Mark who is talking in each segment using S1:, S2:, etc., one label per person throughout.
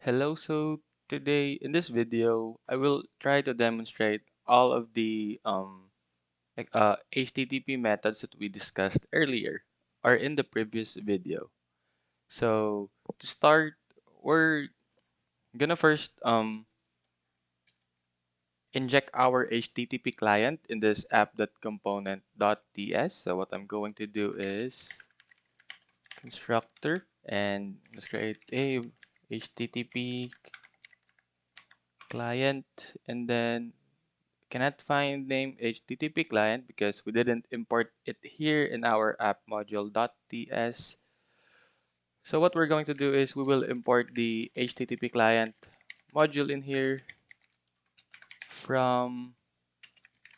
S1: Hello, so today in this video, I will try to demonstrate all of the HTTP methods that we discussed earlier or in the previous video. So to start, we're gonna first inject our HTTP client in this app.component.ts. So what I'm going to do is constructor and let's create a HTTP client and then cannot find name HTTP client because we didn't import it here in our app module.ts. So what we're going to do is we will import the HTTP client module in here from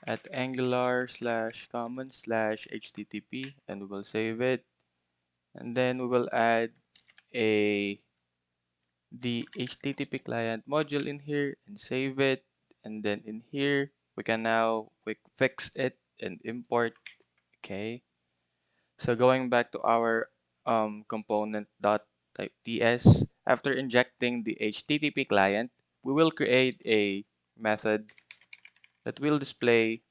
S1: at angular slash common slash HTTP and we will save it. And then we will add a the HTTP client module in here and save it. And then in here, we can now quick fix it and import. Okay. So going back to our component.ts, after injecting the HTTP client, we will create a method that will display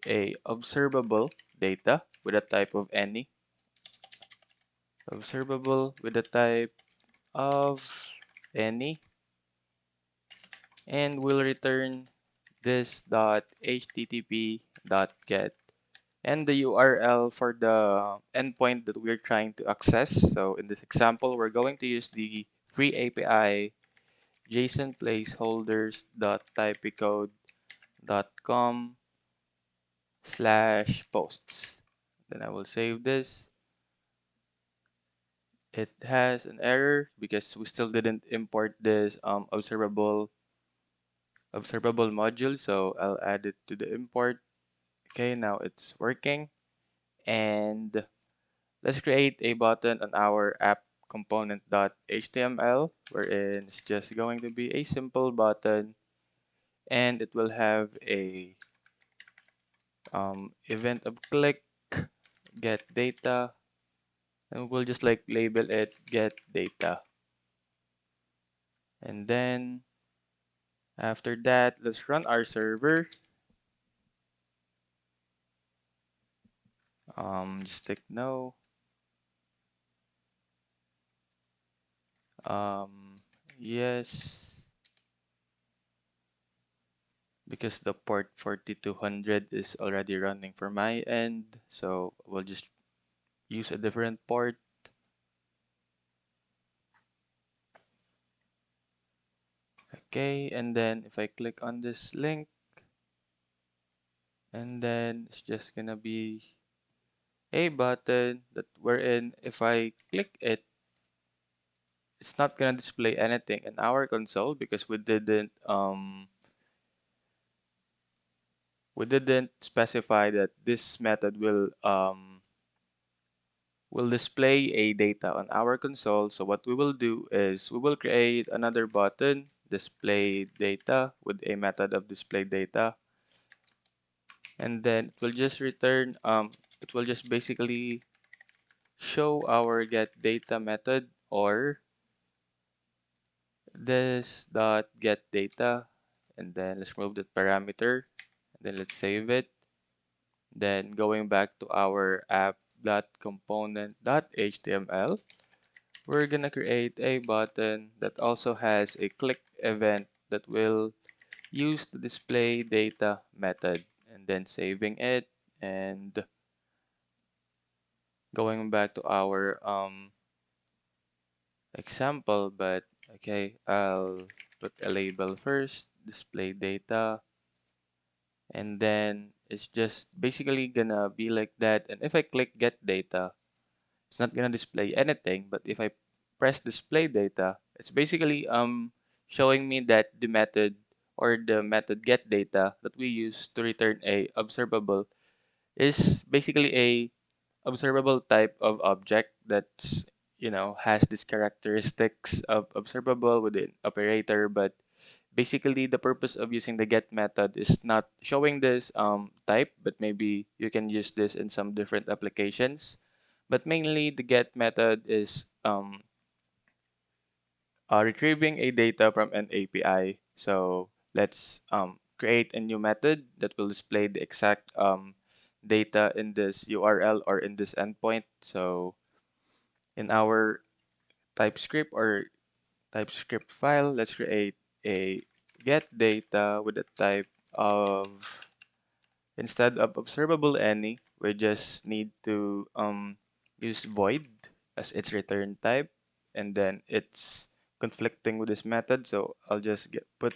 S1: a observable data with a type of any, observable with a type of any, and we'll return this dot http dot get and the URL for the endpoint that we're trying to access. So in this example, we're going to use the free API JSON placeholders dot typicode.com slash posts. Then I will save this. It has an error because we still didn't import this observable module. So I'll add it to the import. Okay, now it's working. And let's create a button on our app component.html wherein it's just going to be a simple button and it will have a event of click get data and we'll just like label it get data. And then after that, let's run our server. Just click no. um yes, because the port 4200 is already running for my end, so we'll just use a different port. Okay, and then if I click on this link, and then it's just gonna be a button that wherein if I click it, it's not gonna display anything in our console because we didn't specify that this method will display a data on our console. So what we will do is we will create another button, display data, with a method of display data, and then it will just return it will just basically show our get data method or this dot get data, and then let's remove that parameter and then let's save it. Then going back to our app.component.html, we're gonna create a button that also has a click event that will use the display data method and then saving it and going back to our example. But okay, I'll put a label first, display data, and then it's just basically gonna be like that. And if I click get data, it's not gonna display anything, but if I press display data, it's basically showing me that the method or the method get data that we use to return a observable is basically a observable type of object that's has these characteristics of observable with an operator. But basically the purpose of using the get method is not showing this type, but maybe you can use this in some different applications. But mainly the get method is retrieving a data from an API. So let's create a new method that will display the exact data in this URL or in this endpoint. So in our TypeScript or TypeScript file, let's create a get data with a type of, instead of observable any, we just need to use void as its return type, and then it's conflicting with this method, so I'll just put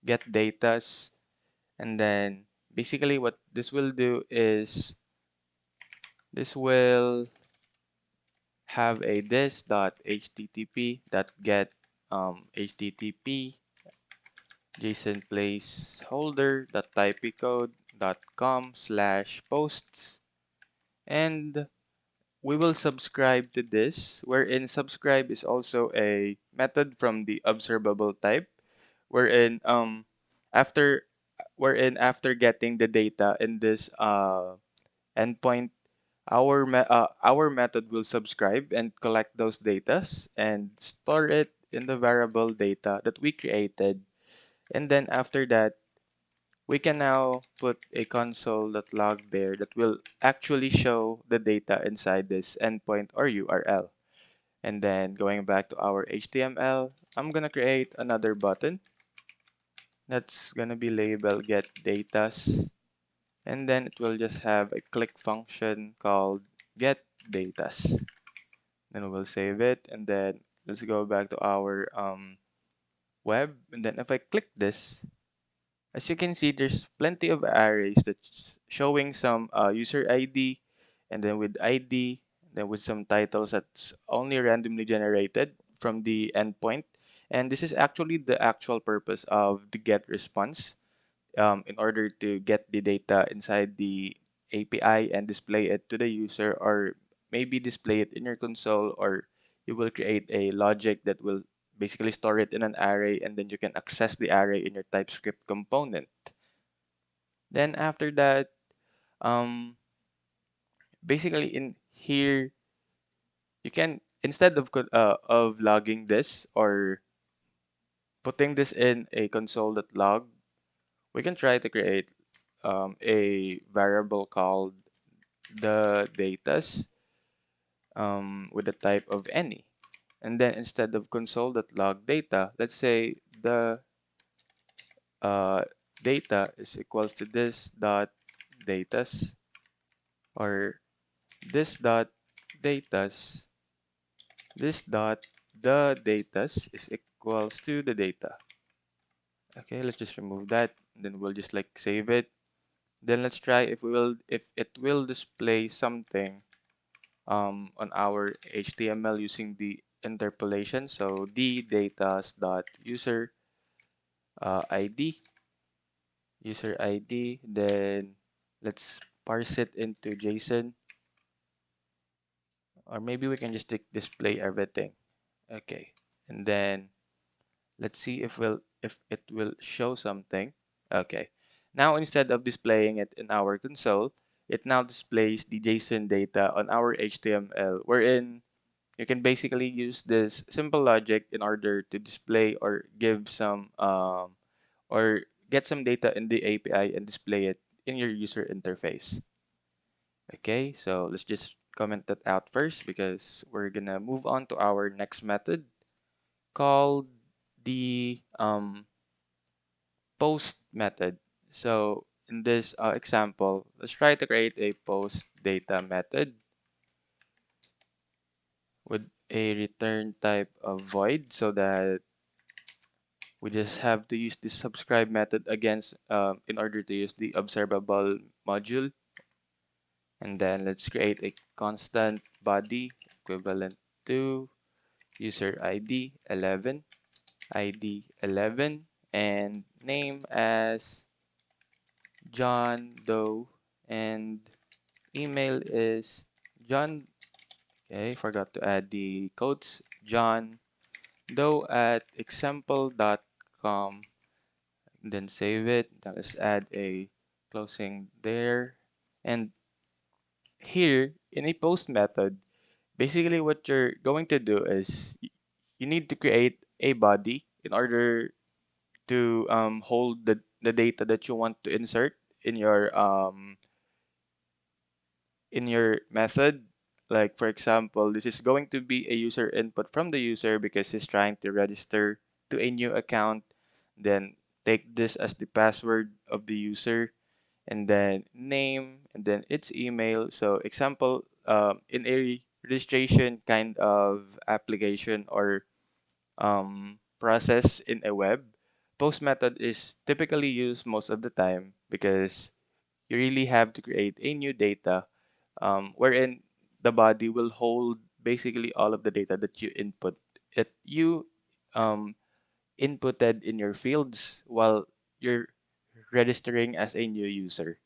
S1: get datas, and then basically what this will do is this will have a this.http that get http JSON placeholder.typecode.com/posts, and we will subscribe to this, wherein subscribe is also a method from the observable type, wherein after after getting the data in this endpoint, our method will subscribe and collect those datas and store it in the variable data that we created. And then after that, we can now put a console.log there that will actually show the data inside this endpoint or URL. And then going back to our HTML, I'm gonna create another button that's gonna be labeled get datas, and then it will just have a click function called get datas. Then we'll save it, and then let's go back to our web, and then if I click this, as you can see, there's plenty of arrays that's showing some user ID, and then with ID, then with some titles that's only randomly generated from the endpoint. And this is actually the actual purpose of the get response, in order to get the data inside the API and display it to the user, or maybe display it in your console, or you will create a logic that will basically store it in an array, and then you can access the array in your TypeScript component. Then after that, um, basically in here, you can, instead of of logging this or putting this in a console.log, we can try to create a variable called the datas, with a type of any. And then instead of console.log data, let's say the uh, data is equals to this dot datas, or this dot datas, this dot the datas is equals to the data. Okay, let's just remove that. Then we'll just like save it. Then let's try if it will display something on our HTML using the interpolation. So the datas dot user ID, user ID. Then let's parse it into JSON, or maybe we can just display everything. Okay, and then let's see if it will show something. Okay, now instead of displaying it in our console, it now displays the JSON data on our HTML, wherein you can basically use this simple logic in order to display or give some or get some data in the API and display it in your user interface. Okay, so let's just comment that out first because we're gonna move on to our next method called the post method. So in this example, let's try to create a post data method with a return type of void, so that we just have to use the subscribe method again in order to use the observable module. And then let's create a constant body equivalent to user ID 11, ID 11, and name as John Doe, and email is John. Okay, forgot to add the codes. John Doe at example.com. Then save it. Now let's add a closing there. And here in a post method, basically what you're going to do is you need to create a body in order to hold the data that you want to insert in your method. Like for example, this is going to be a user input from the user because he's trying to register to a new account. Then take this as the password of the user, and then name, and then its email. So example, in a registration kind of application or process in a web, post method is typically used most of the time because you really have to create a new data, wherein the body will hold basically all of the data that you um, inputted in your fields while you're registering as a new user.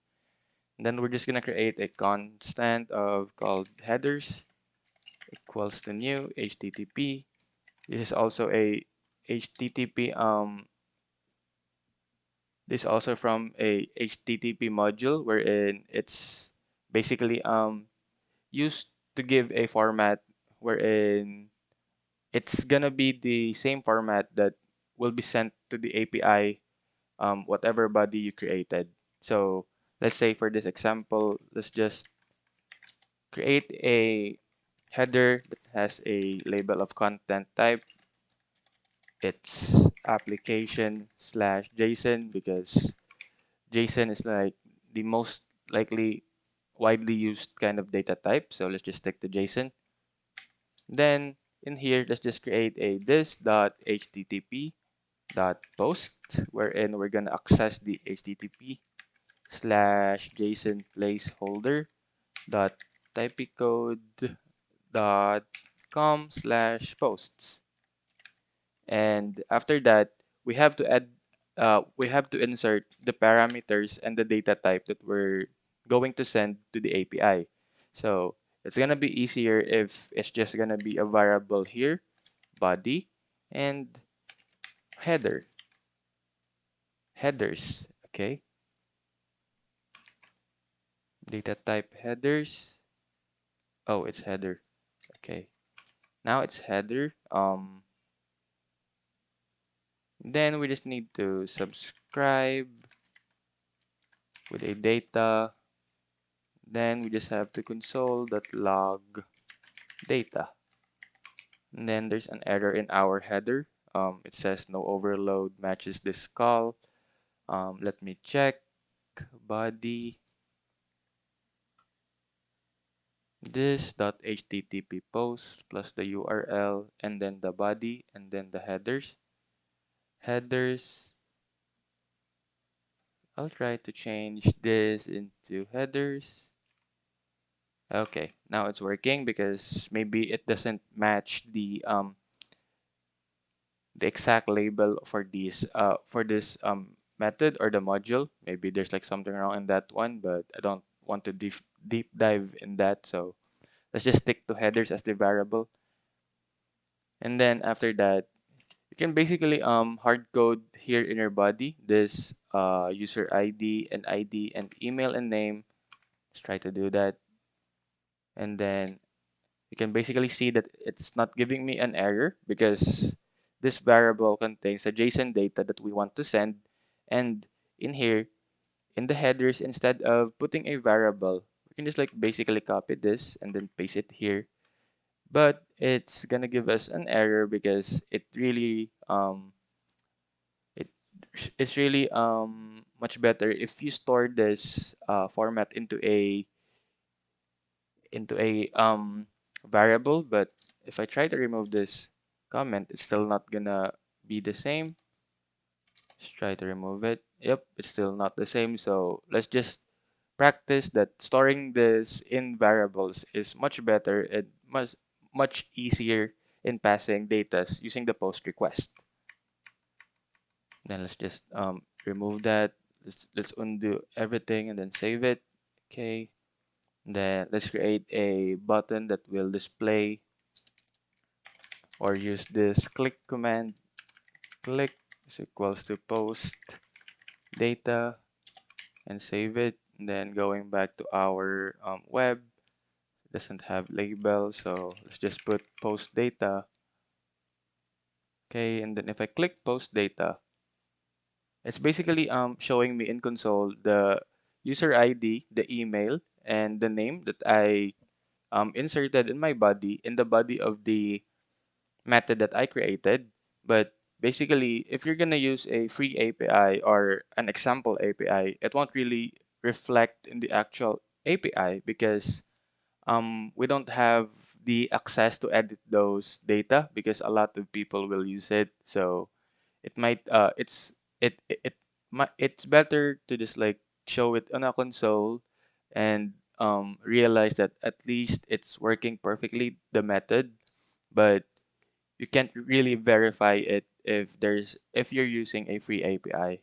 S1: And then we're just gonna create a constant of called headers equals to new HTTP. This is also a HTTP this is also from a HTTP module wherein it's basically used to give a format wherein it's gonna be the same format that will be sent to the API, whatever body you created. So let's say for this example, let's just create a header that has a label of content type. It's application slash JSON because JSON is like the most likely widely used kind of data type. So let's just stick to JSON. Then in here, let's just create a this.http dot post wherein we're gonna access the HTTP slash JSON placeholder dot typicode dot com slash posts. And after that, we have to insert the parameters and the data type that we're going to send to the API. So it's gonna be easier if it's just gonna be a variable here, body, and header, headers. Okay, data type headers. Oh, it's header. Okay, now it's header. Then we just need to subscribe with a data. Then we just have to console.log data. And then there's an error in our header. It says no overload matches this call. Let me check. Body this.http post plus the URL and then the body and then the headers. Headers. I'll try to change this into headers. Okay, now it's working because maybe it doesn't match the exact label for this method or the module. Maybe there's like something wrong in that one, but I don't want to deep dive in that. So let's just stick to headers as the variable. And then after that, you can basically hard code here in your body this user ID and email and name. Let's try to do that. And then you can basically see that it's not giving me an error because this variable contains a JSON data that we want to send. And in here, in the headers, instead of putting a variable, we can just like basically copy this and then paste it here. But it's gonna give us an error because it it's really much better if you store this format into a variable. But if I try to remove this comment, it's still not gonna be the same. Let's try to remove it. Yep, it's still not the same. So let's just practice that storing this in variables is much better and much easier in passing data using the post request. Then let's just remove that. Let's undo everything and then save it. Okay. Then let's create a button that will display or use this click command. Click is equals to post data and save it. And then going back to our web, doesn't have label, so let's just put post data Okay, and then if I click post data, it's basically showing me in console the user ID, the email, and the name that I inserted in my body, in the body of the method that I created. But basically, if you're gonna use a free API or an example API, it won't really reflect in the actual API because we don't have the access to edit those data because a lot of people will use it. So it might it's better to just like show it on a console and realize that at least it's working perfectly, the method, but you can't really verify it if you're using a free API.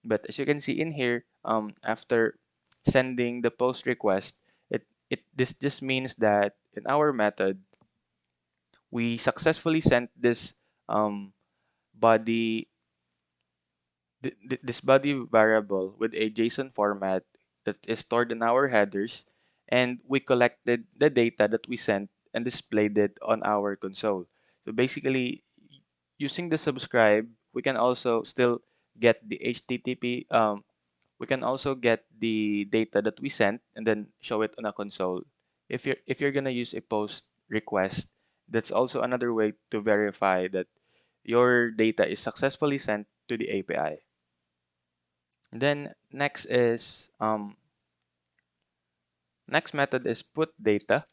S1: But as you can see in here, after sending the post request, it this just means that in our method we successfully sent this um, body this body variable with a JSON format that is stored in our headers, and we collected the data that we sent and displayed it on our console. So basically, using the subscribe, we can also still get the HTTP. We can also get the data that we sent and then show it on a console. If you're gonna use a post request, that's also another way to verify that your data is successfully sent to the API. Then next method is put data.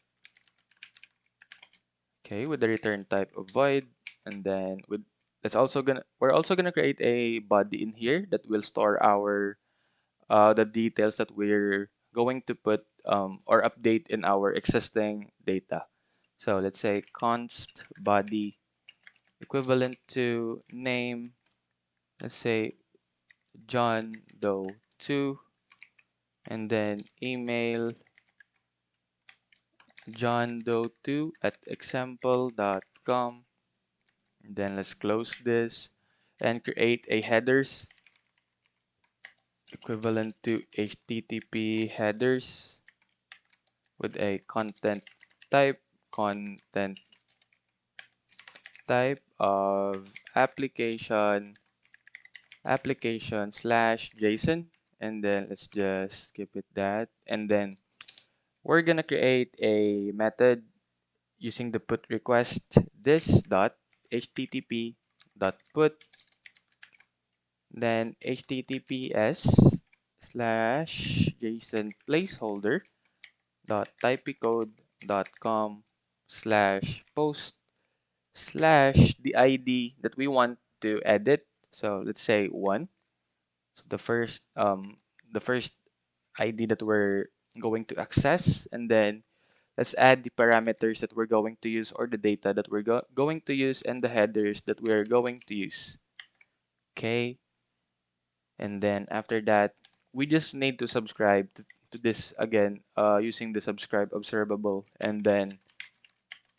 S1: Okay, with the return type of void, and then with that's also gonna we're also gonna create a body in here that will store our the details that we're going to put or update in our existing data. So let's say const body equivalent to name. Let's say John Doe 2, and then email johndoe2 at example.com. And then let's close this and create a headers equivalent to HTTP headers with a type content type of application slash JSON, and then let's just skip it that, and then we're gonna create a method using the put request this dot http dot put, then https slash json placeholder dot typicode dot com slash post slash the ID that we want to edit. So let's say one. So the first ID that we're going to access, and then let's add the parameters that we're going to use or the data that we're going to use and the headers that we're going to use. Okay, and then after that, we just need to subscribe to this again using the subscribe observable, and then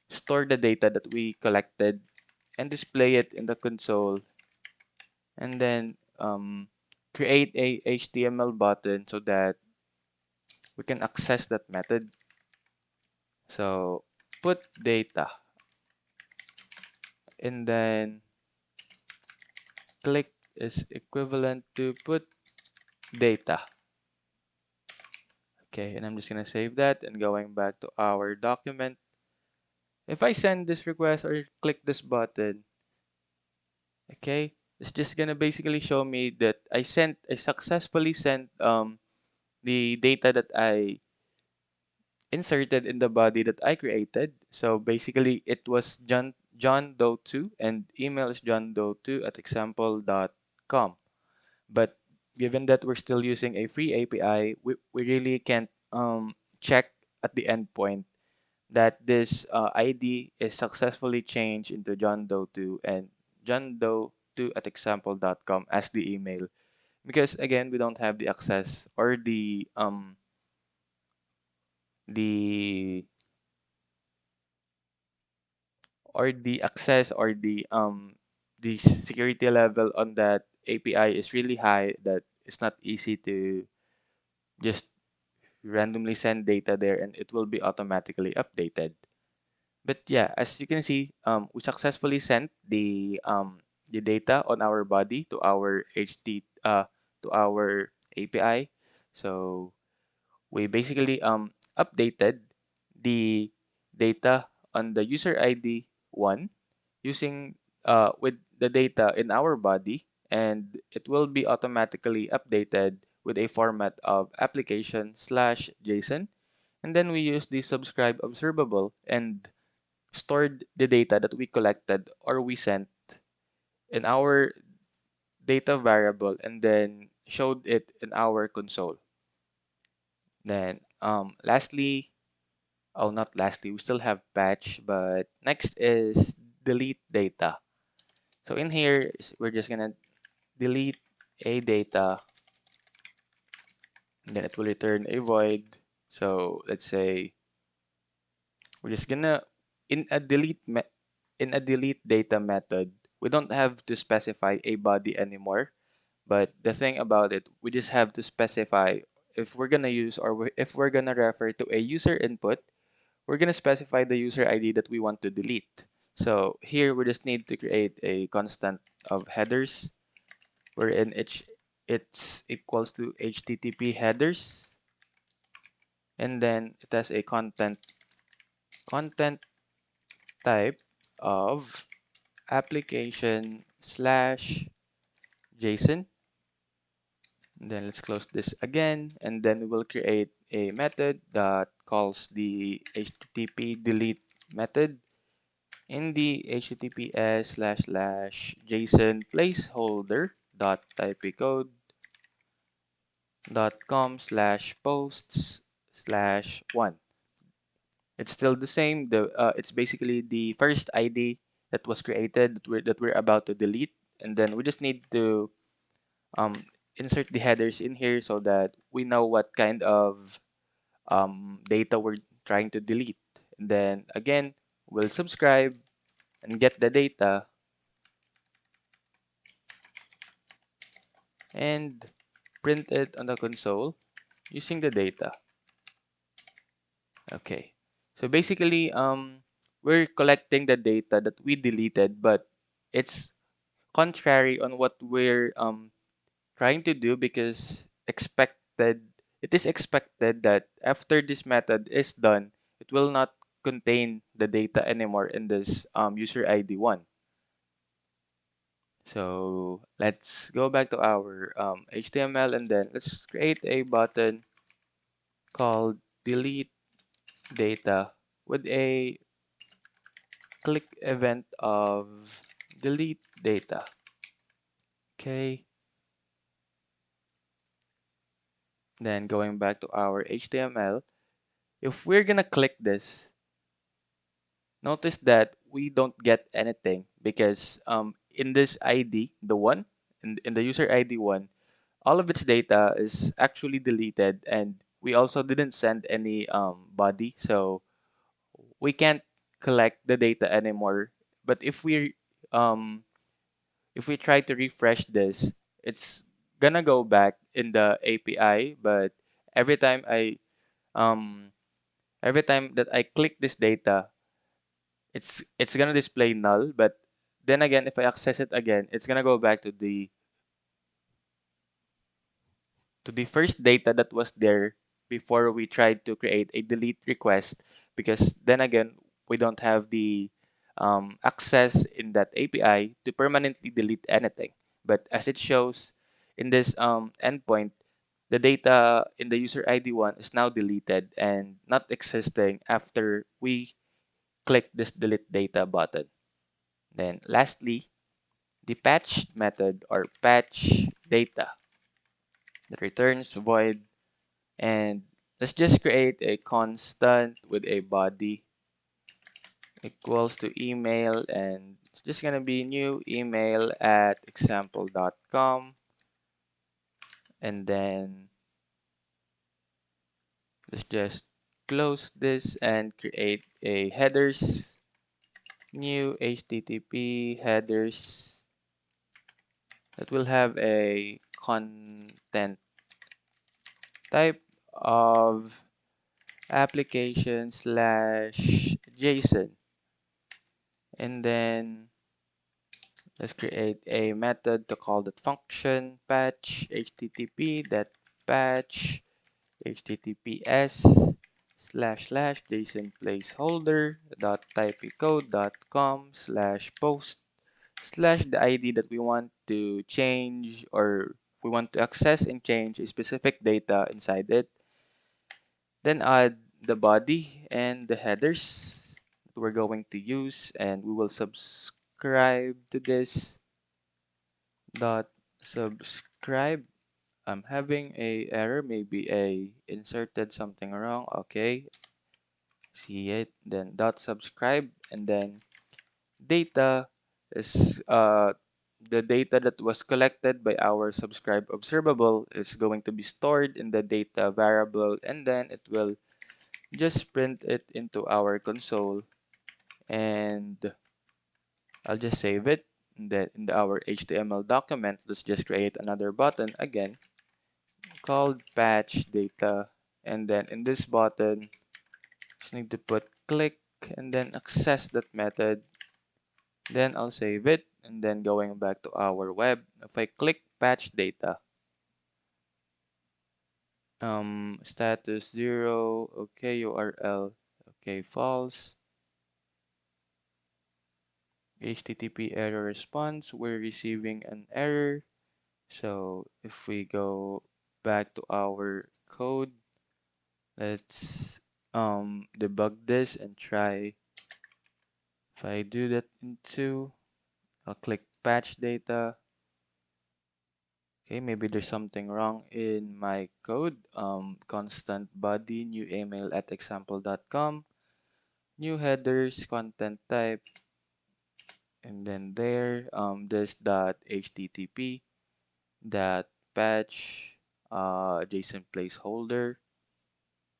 S1: store the data that we collected and display it in the console, and then create a HTML button so that we can access that method. So put data, and then click is equivalent to put data. Okay, and I'm just gonna save that and going back to our document. If I send this request or click this button, okay, it's just gonna basically show me that I successfully sent the data that I inserted in the body that I created. So basically it was John Doe 2, and email is johndoe2 at example.com. But given that we're still using a free API, we really can't check at the endpoint that this ID is successfully changed into John Doe 2 and John Doe 2 at example.com as the email, because again we don't have the access the the access or the security level on that API is really high that it's not easy to just randomly send data there and it will be automatically updated. But yeah, as you can see, we successfully sent the data on our body to our to our API. So we basically updated the data on the user ID one using with the data in our body, and it will be automatically updated with a format of application slash JSON. And then we use the subscribe observable and stored the data that we collected or we sent in our data variable, and then showed it in our console. Then lastly, oh, not lastly, we still have patch, but next is delete data. So in here, we're just gonna delete a data, and then it will return a void. So let's say we're just gonna in a in a delete data method, we don't have to specify a body anymore. But the thing about it, we just have to specify if we're gonna use or if we're gonna refer to a user input, we're gonna specify the user ID that we want to delete. So here we just need to create a constant of headers wherein it's equals to HTTP headers, and then it has a content type of application slash JSON. And then let's close this again, and then we will create a method that calls the HTTP delete method in the https slash slash JSON placeholder dot typecode dot com slash posts slash one. It's still the same. It's basically the first ID that was created that we're about to delete, and then we just need to um, insert the headers in here so that we know what kind of data we're trying to delete. And then again, we'll subscribe and get the data and print it on the console using the data. Okay. So basically, we're collecting the data that we deleted, but it's contrary on what we're trying to do, because it is expected that after this method is done, it will not contain the data anymore in this user ID one. So let's go back to our HTML, and then let's create a button called delete data with a click event of delete data. Okay, then going back to our HTML, if we're gonna click this, notice that we don't get anything because in this ID, the one in the user ID one, all of its data is actually deleted, and we also didn't send any body, so we can't collect the data anymore. But um if we try to refresh this, it's gonna go back in the API, but every time I um every time that I click this data, it's gonna display null. But then again, if I access it again, it's gonna go back to the first data that was there before we tried to create a delete request, because then again we don't have the access in that API to permanently delete anything. But as it shows in this endpoint, the data in the user ID one is now deleted and not existing after we click this delete data button. Then lastly, the patch method or patch data that returns void. And let's just create a constant with a body equals to email, and it's just gonna be new email at example.com. And then let's just close this and create a headers, new HTTP headers that will have a content type of application slash JSON. And then let's create a method to call that function patch http that patch https slash slash json placeholder dot typicode dot com slash post slash the id that we want to change, or we want to access and change a specific data inside it. Then add the body and the headers that we're going to use, and we will subscribe to this dot subscribe. I'm having a error, maybe I inserted something wrong. Okay, see it. Then dot subscribe, and then data is the data that was collected by our subscribe observable is going to be stored in the data variable, and then it will just print it into our console, and I'll just save it. And then in our HTML document, let's just create another button again called patch data, and then in this button just need to put click and then access that method. Then I'll save it, and then going back to our web, if I click patch data, status 0, okay, URL, okay, false, HTTP error response, we're receiving an error. So if we go back to our code, let's debug this and try. If I do that into, I'll click patch data. Okay, maybe there's something wrong in my code. Constant body, new email at example.com, new headers, content type, and then there, this dot http dot patch JSON placeholder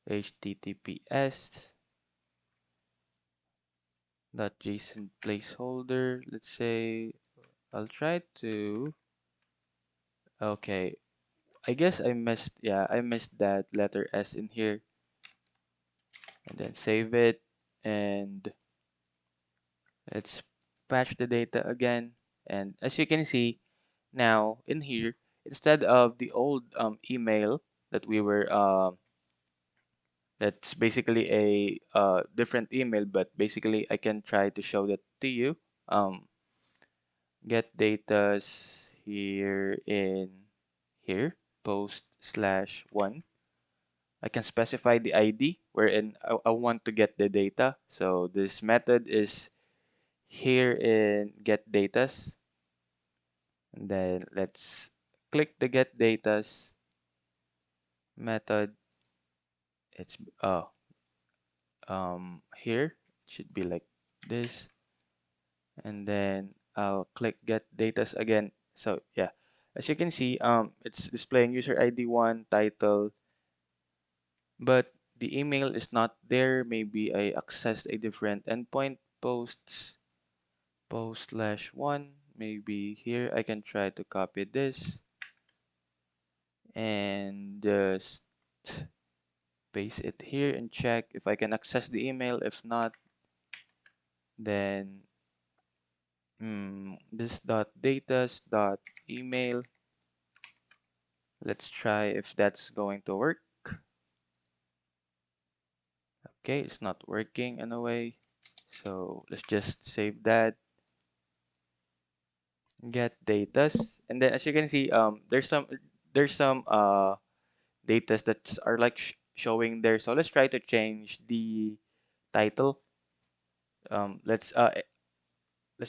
S1: https dot JSON placeholder. Let's say I'll try to. Okay, I guess I missed. Yeah, I missed that letter S in here, and then save it, and let's patch the data again. And as you can see now in here, instead of the old email that we were that's basically a different email, but basically I can try to show that to you. Get datas here in here post slash one. I can specify the ID wherein I want to get the data. So this method is here in get datas, and then let's click the get datas method. It's here it should be like this, and then I'll click get datas again. So yeah, as you can see, it's displaying user ID 1 title, but the email is not there. Maybe I accessed a different endpoint. Posts post slash one. Maybe here I can try to copy this and just paste it here and check if I can access the email. If not, then this dot datas dot email. Let's try if that's going to work. Okay, it's not working in a way. So let's just save that. Get datas, and then as you can see, there's some datas that are like showing there. So let's try to change the title. Let's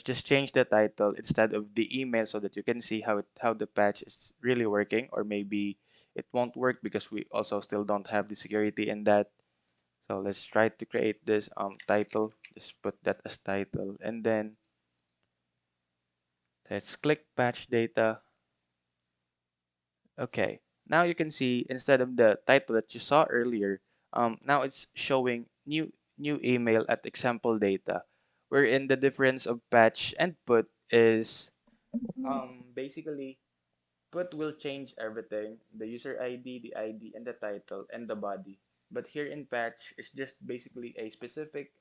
S1: just change the title instead of the email so that you can see how the patch is really working, or maybe it won't work because we also still don't have the security in that. So let's try to create this title. Just put that as title, and then let's click patch data. Okay, now you can see instead of the title that you saw earlier, now it's showing new email at example data, wherein the difference of patch and put is basically put will change everything, the user ID, the ID, and the title and the body. But here in patch, it's just basically a specific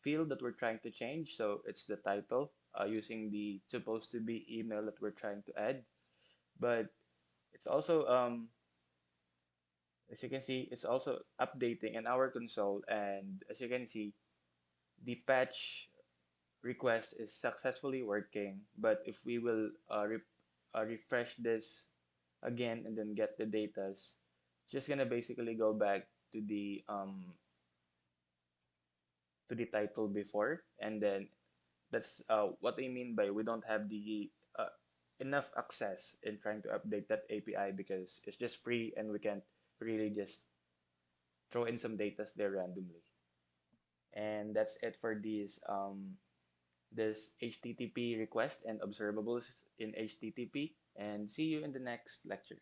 S1: field that we're trying to change. So it's the title using the supposed to be email that we're trying to add. But it's also, as you can see, it's also updating in our console. And as you can see, the patch request is successfully working. But if we will refresh this again and then get the datas, just gonna basically go back to the title before, and then that's what I mean by we don't have the enough access in trying to update that API because it's just free and we can't really just throw in some data there randomly. And that's it for this HTTP request and observables in HTTP. And see you in the next lecture.